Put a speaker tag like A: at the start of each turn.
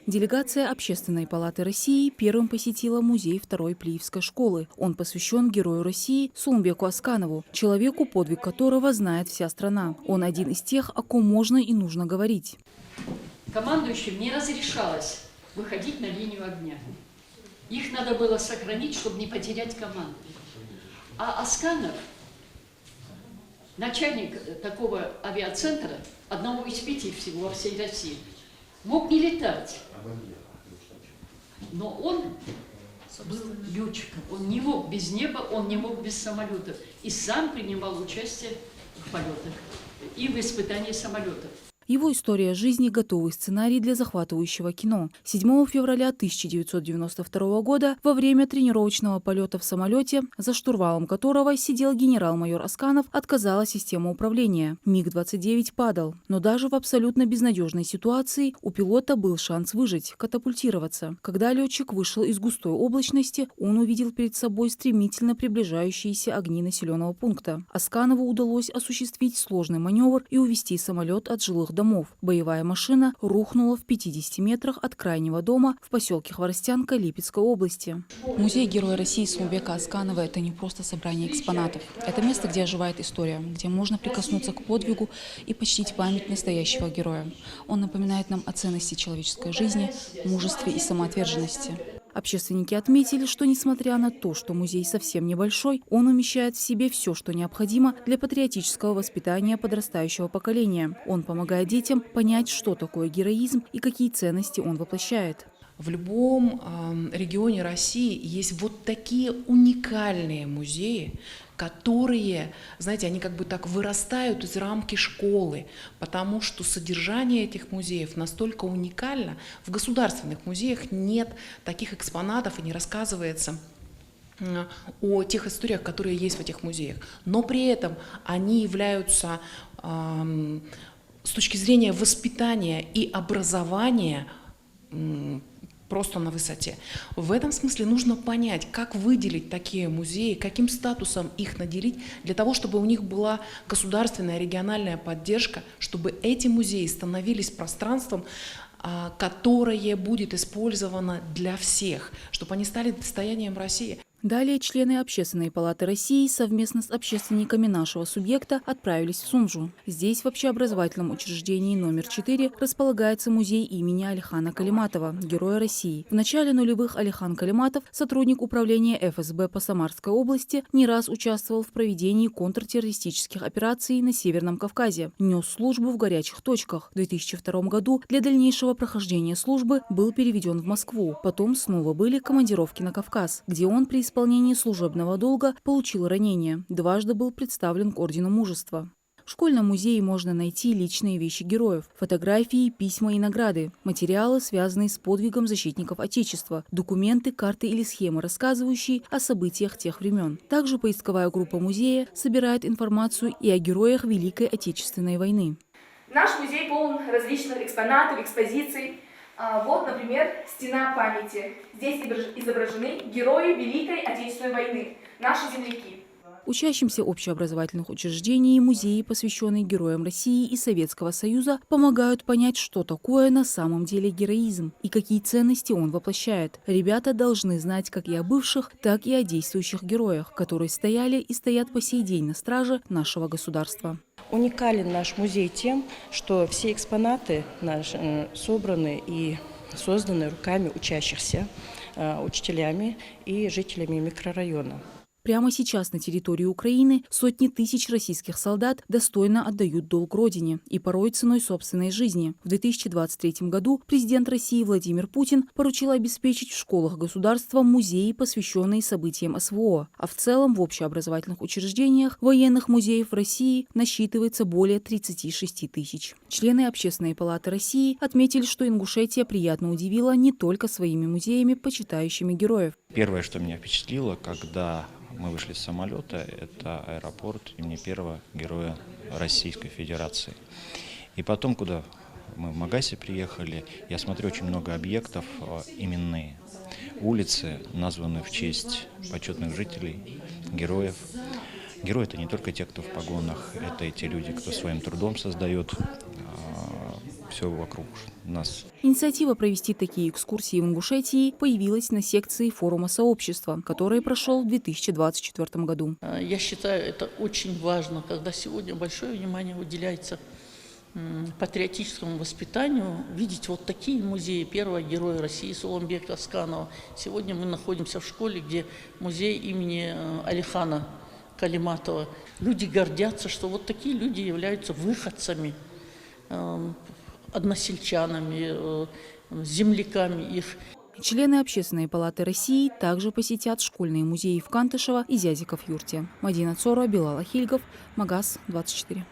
A: Делегация Общественной палаты России первым посетила музей Второй Плиевской школы. Он посвящен герою России Сулумбеку Асканову, человеку, подвиг которого знает вся страна. Он один из тех, о ком можно и нужно говорить.
B: Командующим не разрешалось выходить на линию огня. Их надо было сохранить, чтобы не потерять команду. А Асканов, начальник такого авиацентра, одного из 5 всего во всей России, мог не летать. Но он был летчиком. Он не мог без неба, он не мог без самолетов. И сам принимал участие в полетах и в испытании самолетов.
A: Его история жизни – готовый сценарий для захватывающего кино. 7 февраля 1992 года во время тренировочного полета в самолете, за штурвалом которого сидел генерал-майор Асканов, отказала система управления. МиГ-29 падал. Но даже в абсолютно безнадежной ситуации у пилота был шанс выжить, катапультироваться. Когда летчик вышел из густой облачности, он увидел перед собой стремительно приближающиеся огни населенного пункта. Асканову удалось осуществить сложный маневр и увести самолет от жилых домов. Боевая машина рухнула в 50 метрах от крайнего дома в поселке Хворостянка Липецкой области. Музей Героя России Сулумбека Асканова – это не просто собрание экспонатов. Это место, где оживает история, где можно прикоснуться к подвигу и почтить память настоящего героя. Он напоминает нам о ценности человеческой жизни, мужестве и самоотверженности. Общественники отметили, что несмотря на то, что музей совсем небольшой, он умещает в себе все, что необходимо для патриотического воспитания подрастающего поколения. Он помогает детям понять, что такое героизм и какие ценности он воплощает.
C: В любом регионе России есть вот такие уникальные музеи, которые, знаете, они как бы так вырастают из рамки школы, потому что содержание этих музеев настолько уникально. В государственных музеях нет таких экспонатов и не рассказывается о тех историях, которые есть в этих музеях. Но при этом они являются с точки зрения воспитания и образования просто на высоте. В этом смысле нужно понять, как выделить такие музеи, каким статусом их наделить, для того, чтобы у них была государственная, региональная поддержка, чтобы эти музеи становились пространством, которое будет использовано для всех, чтобы они стали достоянием России.
A: Далее члены Общественной палаты России совместно с общественниками нашего субъекта отправились в Сумжу. Здесь, в общеобразовательном учреждении номер 4, располагается музей имени Алихана Калиматова, Героя России. В начале нулевых Алихан Калиматов, сотрудник управления ФСБ по Самарской области, не раз участвовал в проведении контртеррористических операций на Северном Кавказе, нес службу в горячих точках. В 2002 году для дальнейшего прохождения службы был переведен в Москву. Потом снова были командировки на Кавказ, где он при исполнении служебного долга получил ранение. Дважды был представлен к Ордену Мужества. В школьном музее можно найти личные вещи героев, фотографии, письма и награды, материалы, связанные с подвигом защитников Отечества, документы, карты или схемы, рассказывающие о событиях тех времен. Также поисковая группа музея собирает информацию и о героях Великой Отечественной войны.
D: Наш музей полон различных экспонатов, экспозиций. Вот, например, стена памяти. Здесь изображены герои Великой Отечественной войны, наши земляки.
A: Учащимся общеобразовательных учреждений и музеи, посвященные героям России и Советского Союза, помогают понять, что такое на самом деле героизм и какие ценности он воплощает. Ребята должны знать как и о бывших, так и о действующих героях, которые стояли и стоят по сей день на страже нашего государства.
E: Уникален наш музей тем, что все экспонаты собраны и созданы руками учащихся, учителями и жителями микрорайона.
A: Прямо сейчас на территории Украины сотни тысяч российских солдат достойно отдают долг Родине и порой ценой собственной жизни. В 2023 году президент России Владимир Путин поручил обеспечить в школах государства музеи, посвященные событиям СВО. А в целом в общеобразовательных учреждениях военных музеев в России насчитывается более 36 тысяч. Члены Общественной палаты России отметили, что Ингушетия приятно удивила не только своими музеями, почитающими героев.
F: Первое, что меня впечатлило, когда мы вышли с самолета, это аэропорт имени первого героя Российской Федерации. И потом, куда мы в Магасе приехали, я смотрю, очень много объектов именные. Улицы названы в честь почетных жителей, героев. Герои – это не только те, кто в погонах, это и те люди, кто своим трудом создает все вокруг нас.
A: Инициатива провести такие экскурсии в Ингушетии появилась на секции форума сообщества, который прошел в 2024 году.
G: Я считаю, это очень важно, когда сегодня большое внимание уделяется патриотическому воспитанию, видеть вот такие музеи. Первого героя России Сулумбека Асканова. Сегодня мы находимся в школе, где музей имени Алихана Калиматова. Люди гордятся, что вот такие люди являются выходцами, односельчанами, земляками их.
A: Члены Общественной палаты России также посетят школьные музеи в Кантышево и Зязиков-Юрте. Мадина Цора, Билал Ахильгов, Магаз 24.